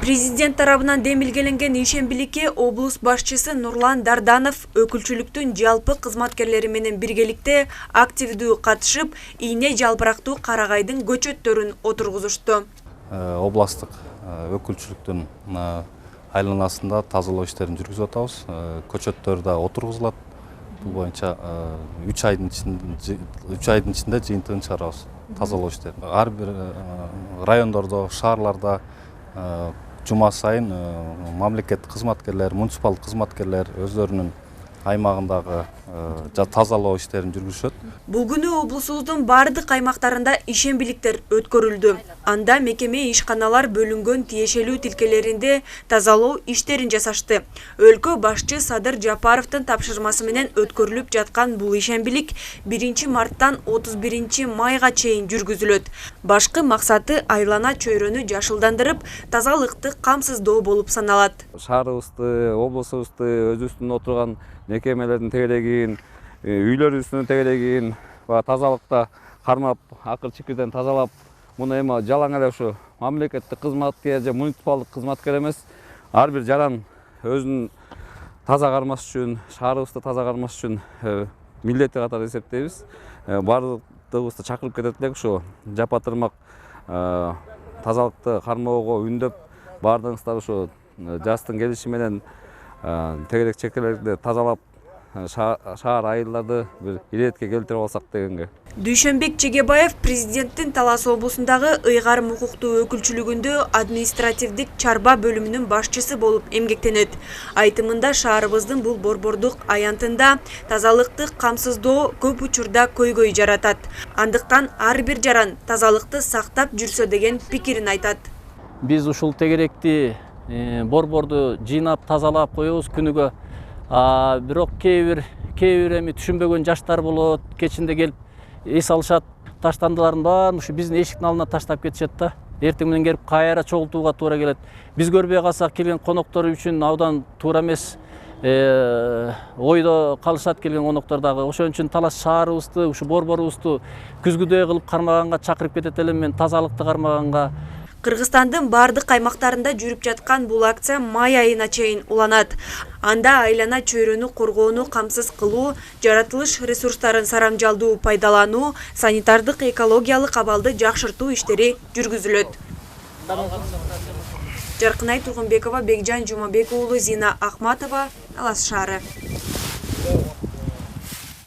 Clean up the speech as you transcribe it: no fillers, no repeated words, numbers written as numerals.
Президент тарабынан демилгеленген ишембиликке облус башчысы Нурлан Дарданов өкүлчүлүктүн жалпы кызматкерлери менен биргеликте активдүү катышып, ийне жалбырактуу карагайдын көчөттөрүн отургузушту. Областык өкүлчүлүктүн айланасында тазалоо иштерин жүргүзүп атабыз. Көчөттөр да отургузулат. Бул боюнча 3 айдын ичинде жыйынтыгын чыгарабыз. Тазалоо иштери. Ар бир райондордо, шаарларда жума сайын мамлекеттик кызматкерлер, муниципалдык кызматкерлер өздөрүнүн аймагындагы тазалоо иштерин жүргүзүшөт. Бул күнү облусубуздун бардык аймактарында ишембиликтер өткөрүлдү. Анда мекеме ишканалар бөлүнгөн тиешелүү тилкелеринде тазалоо иштерин жасашты. Өлкө башчы Садыр Жапаровдун тапшырмасы менен өткөрүлүп жаткан бул ишембилик 1 марттан 31 майга чейин жүргүзүлөт. Башкы максаты айлана чөйрөнү жашылдандырып, тазалыкты камсыздоо болуп саналат. Шаарыбызды, облусубузду, өзүбүздүн отурган мекемелердин тегерегин, үйлөрүбүздүн тегерегин тазалыкта кармап, акыр чикирден тазалап, муну эми жалаң эле ушу мамлекеттик кызматкер же муниципалдык кызматкер эмес, ар бир жаран өзүнүн таза кармаш үчүн, шаарыбызды таза кармаш үчүн милдети катары эсептейбиз. Бардыгыбызды чакырып кетет элек ушу жапа тырмак тазалыкты кармоого үндөп, бардыгыңыздар ушу жастын келиши менен тегерек чекелерди тазалап, шаар айылдарды бир иретке келтирип алсак дегенге. Дүйшөнбек Чегебаев президенттин Талас облусундагы ыйгарым укуктуу өкүлчүлүгүндө административдик чарба бөлүмүнүн башчысы болуп эмгектенет. Айтымында шаарыбыздын бул борбордук аянтында тазалыкты камсыздоо көп учурда көйгөй жаратат. Андыктан ар бир жаран тазалыкты сактап жүрсө деген пикирин айтат. Биз ушул тегеректи борборду жыйнап тазалап коебуз күнүгө. Бирок кээ бир эми түшүнбөгөн жаштар болот, кечинде келип эс алышат, таштандылардын баарын ушу биздин эшиктин алдына таштап кетишет да. Эртең менен келип кайра чогултууга туура келет. Биз көрбөй калсак келген коноктор үчүн абдан туура эмес ойдо калышат келген коноктор дагы. Ошон үчүн Талас шаарыбызды, ушу борборубузду күзгүдөй кылып кармаганга чакырып кетет элем мен, тазалыкты кармаганга. Кыргызстандын бардык аймактарында жүрүп жаткан бул акция май айына чейин уланат. Анда айлана чөйрөнү коргоону камсыз кылуу, жаратылыш ресурстарын сарамжалдуу пайдалануу, санитардык экологиялык абалды жакшыртуу иштери жүргүзүлөт. Жаркынай Тургунбекова, Бекжан Жумабек уулу, Зина Ахматова, Талас шаары.